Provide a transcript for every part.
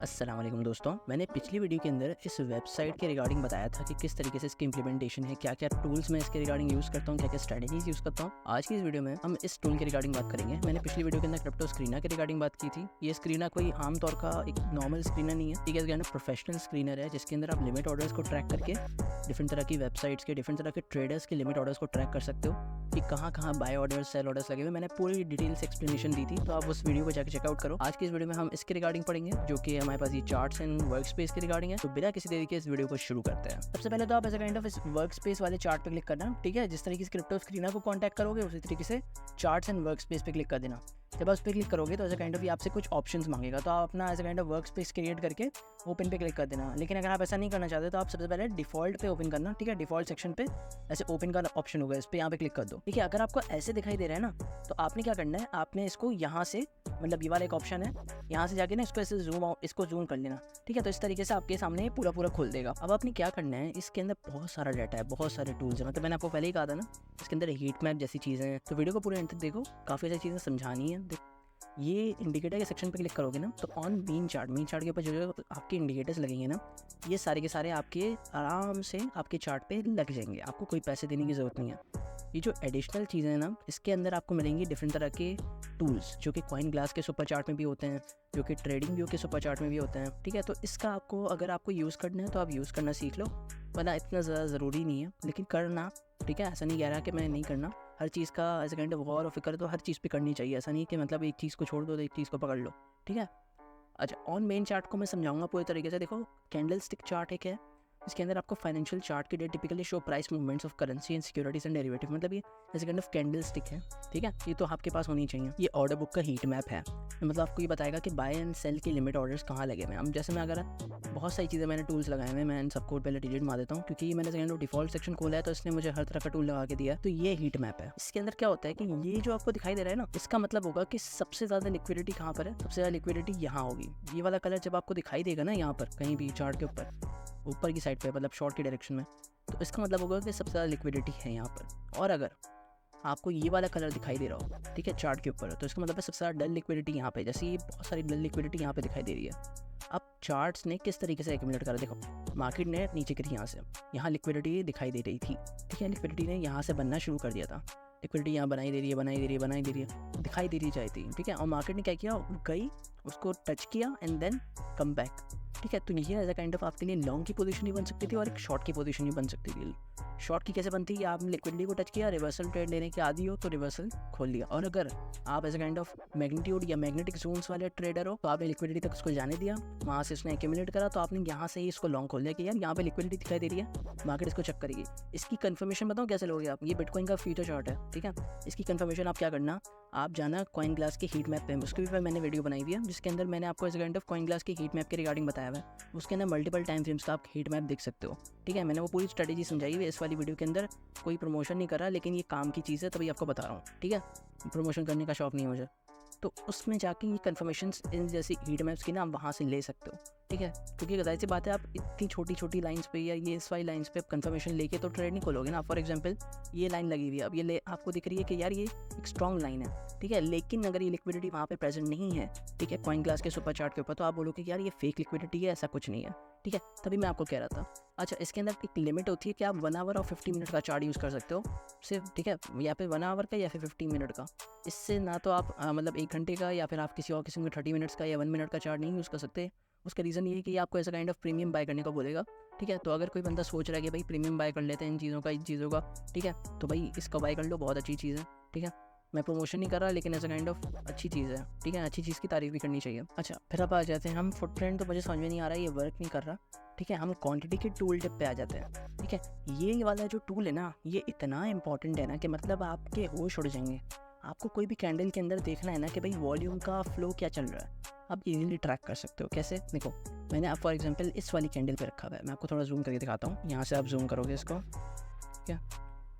अस्सलाम वालेकुम दोस्तों, मैंने पिछली वीडियो के अंदर इस वेबसाइट के रिगार्डिंग बताया था कि किस तरीके से इसकी इंप्लीमेंटेशन है, क्या क्या टूल्स मैं इसके रिगार्डिंग यूज़ करता हूँ, क्या क्या स्ट्रैटेजीज यूज़ करता हूँ। आज की इस वीडियो में हम इस टूल के रिगार्डिंग बात करेंगे। मैंने पिछली वीडियो के अंदर क्रिप्टो स्क्रीनर के रिगार्डिंग बात की थी। ये स्क्रीनर कोई आमतौर का एक नॉर्मल स्क्रीनर नहीं है, ठीक है, प्रोफेशनल स्क्रीनर है जिसके अंदर आप लिमिट ऑर्डर्स को ट्रैक करके डिफरेंट तरह की वेबसाइट्स के, डिफरेंट तरह के ट्रेडर्स के लिमिट ऑर्डर्स को ट्रैक कर सकते हो कि कहाँ कहाँ बाय ऑर्डर्स, सेल ऑर्डर्स लगे हुए। मैंने पूरी डिटेल से एक्सप्लेनेशन दी थी, तो आप उस वीडियो को जाकर चेकआउट करो। आज की इस वीडियो में हम इसके रिगार्डिंग पढ़ेंगे, जो कि हमारे पास ये चार्ट्स एंड वर्क स्पेस के रिगार्डिंग है। तो बिना किसी देरी के इस वीडियो को शुरू करते हैं। सबसे पहले तो आप एज काइंड ऑफ इस वर्क स्पेस वाले चार्ट पे क्लिक करना, ठीक है। जिस तरीके से क्रिप्टो स्क्रीनर को कॉन्टैक्ट करोगे उसी तरीके से चार्ट्स एंड वर्क स्पेस पे क्लिक कर देना। जब आप उस पर क्लिक करोगे तो एज काइंड ऑफ आपसे कुछ ऑप्शंस मांगेगा, तो आप अपना as kind of work space create करके ओपन पे क्लिक कर देना। लेकिन अगर आप ऐसा नहीं करना चाहते तो आप सबसे पहले डिफॉल्ट पे ओपन करना, ठीक है। डिफॉल्ट सेक्शन पे ऐसे ओपन का ऑप्शन होगा, इस पे यहाँ पे क्लिक कर दो, ठीक है। अगर आपको ऐसे दिखाई दे रहा है ना, तो आपने क्या करना है, आपने इसको यहाँ से, मतलब ये वाला एक ऑप्शन है, यहाँ से जाके ना इसको ऐसे इसको जूम कर लेना, ठीक है। तो इस तरीके से आपके सामने पूरा खोल देगा। अब आपने क्या करना है, इसके अंदर बहुत सारा डाटा है, बहुत सारे टूल्स है। मतलब मैंने आपको पहले ही कहा था ना, इसके अंदर हीट मैप जैसी चीज़ें हैं। तो वीडियो को पूरे एंड तक देखो, काफ़ी सारी चीज़ें समझानी है। ये इंडिकेटर के सेक्शन पे क्लिक करोगे ना, तो ऑन मेन चार्ट के ऊपर जो आपके इंडिकेटर्स लगेंगे ना, ये सारे के सारे आपके आराम से आपके चार्ट पे लग जाएंगे। आपको कोई पैसे देने की ज़रूरत नहीं है। ये जो एडिशनल चीज़ें हैं ना, इसके अंदर आपको मिलेंगी डिफरेंट तरह के टूल्स, जो कि कॉइन ग्लास के सुपर चार्ट में भी होते हैं, जो कि ट्रेडिंग व्यू के सुपर चार्ट में भी होते हैं, ठीक है। तो इसका आपको, अगर आपको यूज़ करना है तो आप यूज़ करना सीख लो, वरना इतना ज़्यादा ज़रूरी नहीं है, लेकिन करना, ठीक है। ऐसा नहीं कह रहा कि मैं नहीं करना। हर चीज़ का एज काइंड ऑफ गौर और फिक्र तो हर चीज़ पे करनी चाहिए। ऐसा नहीं कि मतलब एक चीज़ को छोड़ दो तो एक चीज़ को पकड़ लो, ठीक है। अच्छा, ऑन मेन चार्ट को मैं समझाऊंगा पूरे तरीके से। देखो, कैंडल स्टिक चार्ट एक है, इसके अंदर आपको फाइनेंशियल चार्ट के date typically show price movements of currency and securities and derivative. मतलब ये as kind of candlestick है, ठीक है। ये तो आपके पास होनी चाहिए। ये ऑर्डर बुक का हीट मैप है, मतलब आपको ये बताएगा कि बाय एंड सेल के लिमिट ऑर्डर्स कहाँ लगे हुए हैं। अब जैसे मैं, अगर बहुत सारी चीज़ें मैंने टूल्स लगाए हैं, मैं इन सबको पहले डिलीट मार देता हूँ, क्योंकि मैंने सेकंड डिफॉल्ट सेक्शन खोला है तो इसने मुझे हर तरह का टूल लगा के दिया। तो ये हीट मैप है। इसके अंदर क्या होता है कि ये जो आपको दिखाई दे रहा है ना, इसका मतलब होगा कि सबसे ज़्यादा लिक्विडिटी कहाँ पर है, सबसे ज़्यादा लिक्विडिटी यहाँ होगी। ये वाला कलर जब आपको दिखाई देगा ना, यहाँ पर कहीं भी चार्ट के ऊपर की साइड पे, मतलब शॉर्ट की डायरेक्शन में, तो इसका मतलब होगा कि सबसे ज़्यादा लिक्विडिटी है यहाँ पर। और अगर आपको ये वाला कलर दिखाई दे रहा हो, ठीक है, चार्ट के ऊपर, तो इसका मतलब है सबसे ज़्यादा डल लिक्विडिटी यहाँ पे। जैसे ये बहुत सारी डल लिक्विडिटी यहाँ पे दिखाई दे रही है। अब चार्ट्स ने किस तरीके से एक्यूमुलेट करा, देखो, मार्केट ने नीचे गिरी यहाँ से, यहाँ लिक्विडिटी दिखाई दे रही थी, ठीक है। लिक्विडिटी ने यहाँ से बनना शुरू कर दिया था। लिक्विडिटी यहाँ बनाई दे रही है, दिखाई दे रही जाती है, ठीक है। और मार्केट ने क्या किया, गई, उसको टच किया एंड देन कम बैक, ठीक है। तो ये एज अ काइंड ऑफ आपके लिए लॉन्ग की पोजीशन ही बन सकती थी और एक शॉर्ट की पोजीशन ही बन सकती थी। शॉर्ट की कैसे बनती है, आपने लिक्विडिटी को टच किया, रिवर्सल ट्रेड लेने के आदी हो तो रिवर्सल खोल लिया। और अगर आप as a kind of magnitude या मैग्नेटिक जोन्स वाले ट्रेडर हो, तो आपने लिक्विडिटी तक उसको जाने दिया, वहाँ से उसने एक्यूमुलेट करा, तो आपने यहाँ से ही इसको लॉन्ग खोल दिया कि यार यहाँ पे लिक्विडिटी दिखाई दे रही है, मार्केट इसको चेक करेगी। इसकी कंफर्मेशन बताओ कैसे लोगे आप। ये बिटकॉइन का फ्यूचर चार्ट है, ठीक है। इसकी कंफर्मेशन आप क्या करना, आप जाना कॉइन ग्लास के हीट मैप पे, उसके भी मैंने वीडियो बनाई हुई है, जिसके अंदर मैंने आपको as a kind of coin glass के हीट मैप के रिगार्डिंग बताया हुआ है। उसके अंदर मल्टीपल टाइम फ्रेम्स का आप हीट मैप देख सकते हो, ठीक है। मैंने वो पूरी स्ट्रेटेजी समझाई हुई है इस वाली वीडियो के अंदर। कोई प्रमोशन नहीं कर रहा, लेकिन ये काम की चीज़ है, तभी आपको बता रहा हूँ, ठीक है। प्रमोशन करने का शौक नहीं है मुझे। तो उसमें जाके ये कन्फर्मेशंस इन जैसी हीट मैप्स की ना आप वहाँ से ले सकते हो, ठीक है। क्योंकि जाहिर सी बात है, आप इतनी छोटी लाइंस पे या ये इस वाली लाइंस पे कंफर्मेशन लेके तो ट्रेड नहीं खोलोगे ना। फॉर एग्जांपल, ये लाइन लगी हुई है, अब ये आपको दिख रही है कि यार ये एक स्ट्रॉन्ग लाइन है, ठीक है। लेकिन अगर ये लिक्विडिटी वहाँ पे प्रेजेंट नहीं है, ठीक है, कॉइन ग्लास के सुपर चार्ट के ऊपर, तो आप बोलोगे कि यार ये फेक लिक्विडिटी है, ऐसा कुछ नहीं है, ठीक है। तभी मैं आपको कह रहा था। अच्छा, इसके अंदर एक लिमिट होती है कि आप 1 आवर और 50 मिनट का चार्ट यूज़ कर सकते हो सिर्फ, ठीक है। या फिर 1 आवर का या फिर 15 मिनट का। इससे ना तो आप मतलब 1 घंटे का या फिर आप किसी और किस्म के 30 मिनट्स का या 1 मिनट का चार्ट नहीं यूज़ कर सकते। उसका रीज़न ये है कि आपको ऐसा काइंड ऑफ प्रीमियम बाय करने को बोलेगा, ठीक है। तो अगर कोई बंदा सोच रहा है कि भाई प्रीमियम बाय कर लेते हैं इन चीज़ों का, ठीक है, तो भाई इसका बाय कर लो, बहुत अच्छी चीज़ है, ठीक है। मैं प्रमोशन नहीं कर रहा, लेकिन ऐसा काइंड ऑफ अच्छी चीज़ है, ठीक है। अच्छी चीज़ की तारीफ भी करनी चाहिए। अच्छा, फिर आप आ जाते हैं, हम फुटप्रिंट तो मुझे समझ में नहीं आ रहा है, ये वर्क नहीं कर रहा, ठीक है। हम क्वांटिटी के टूल टिप पे आ जाते हैं, ठीक है। ये वाला जो टूल है ना, ये इतना इंपॉर्टेंट है ना कि मतलब आपके होश उड़ जाएंगे। आपको कोई भी कैंडल के अंदर देखना है ना कि भाई वॉल्यूम का फ्लो क्या चल रहा है, आप इजीली ट्रैक कर सकते हो। कैसे, देखो, मैंने आप फॉर एग्जांपल इस वाली कैंडल पे रखा हुआ है, मैं आपको थोड़ा जूम करके दिखाता हूँ। यहाँ से आप जूम करोगे इसको, ठीक है।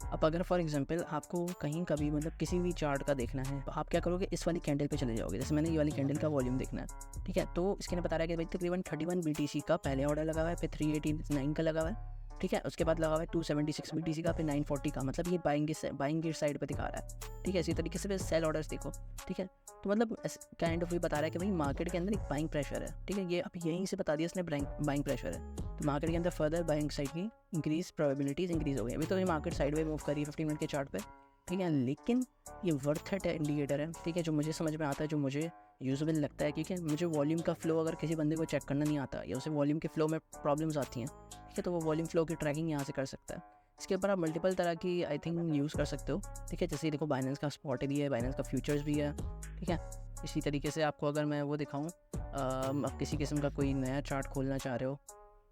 अब अगर फॉर एग्जांपल आपको कहीं कभी मतलब किसी भी चार्ट का देखना है, तो आप क्या करोगे, इस वाली कैंडल पे चले जाओगे। जैसे मैंने ये वाली कैंडल का वॉल्यूम देखना है, ठीक है। तो इसके ने बता रहा है कि भाई तकरीबन 31 BTC का पहले ऑर्डर लगा हुआ है, फिर 389 का लगा हुआ है, ठीक है। उसके बाद लगा हुआ है 276 BTC का, फिर 940 का, मतलब ये बाइंग की साइड पे दिखा रहा है। ठीक है, इसी तरीके से सेल ऑर्डर्स देखो। ठीक है, तो मतलब काइंड ऑफ ये बता रहा है कि भाई मार्केट के अंदर एक बाइंग प्रेशर है। ठीक है, ये अब यहीं से बता दिया इसने बाइंग प्रेशर है, तो मार्केट के अंदर फर्दर बाइंग साइड की इंक्रीज प्रोबेबिलिटीज इंक्रीज हो गई। अभी तो ये मार्केट साइड वे मूव करी है 15 मिनट के चार्ट पे। ठीक है, लेकिन ये वर्थ इट इंडिकेटर है। ठीक है, जो मुझे समझ में आता है, जो मुझे यूजुअल लगता है, क्योंकि मुझे वॉल्यूम का फ्लो अगर किसी बंदे को चेक करना नहीं आता या उसे वॉल्यूम के फ्लो में प्रॉब्लम्स आती हैं, ठीक है, तो वो वॉल्यूम फ्लो की ट्रैकिंग यहाँ से कर सकता है। इसके ऊपर आप मल्टीपल तरह की आई थिंक यूज़ कर सकते हो। ठीक है, जैसे देखो बाइनेंस का स्पॉट भी है, बाइनेंस का फ्यूचर्स भी है। ठीक है, इसी तरीके से आपको अगर मैं वो दिखाऊँ, आप किसी किस्म का कोई नया चार्ट खोलना चाह रहे हो,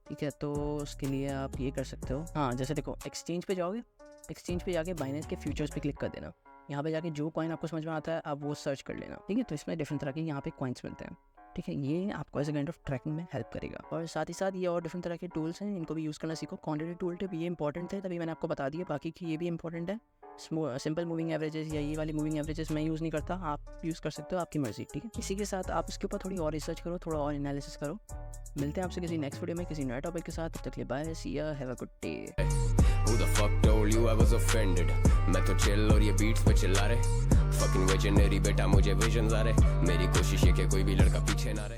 ठीक है, तो उसके लिए आप ये कर सकते हो। हाँ, जैसे देखो एक्सचेंज पे जाओगे, एक्सचेंज पे जाके बाइनेंस के फ्यूचर्स पे क्लिक कर देना। यहाँ पे जाके जो कॉइन आपको समझ में आता है आप वो सर्च कर लेना। ठीक है, तो इसमें डिफरेंट तरह के यहाँ पे कॉइन्स मिलते हैं। ठीक है, ये आपको as a kind of tracking में हेल्प करेगा। और साथ ही साथ ये और डिफरेंट तरह के टूल्स हैं, इनको भी यूज़ करना सीखो। क्वांटिटी टूल टिप ये इंपॉर्टेंट थे, तभी मैंने आपको बता दिया, बाकी की ये भी इंपॉर्टेंट है। सिंपल मूविंग एवरेजेस या ये वाली मूविंग एवरेजेस मैं यूज़ नहीं करता, आप यूज़ कर सकते हो, आपकी मर्जी। ठीक है, इसी के साथ आप इसके ऊपर थोड़ी और रिसर्च करो, थोड़ा और एनालिसिस करो। मिलते हैं आपसे किसी नेक्स्ट वीडियो में किसी नए टॉपिक के साथ। तब तक के लिए बाय, सी या, have a good day. Who the fuck told you I was offended? मैं तो chill और ये beats पे चिल्ला रहे। Fucking visionary बेटा मुझे visions आ रहे। मेरी कोशिश है कि कोई भी लड़का पीछे ना रहे।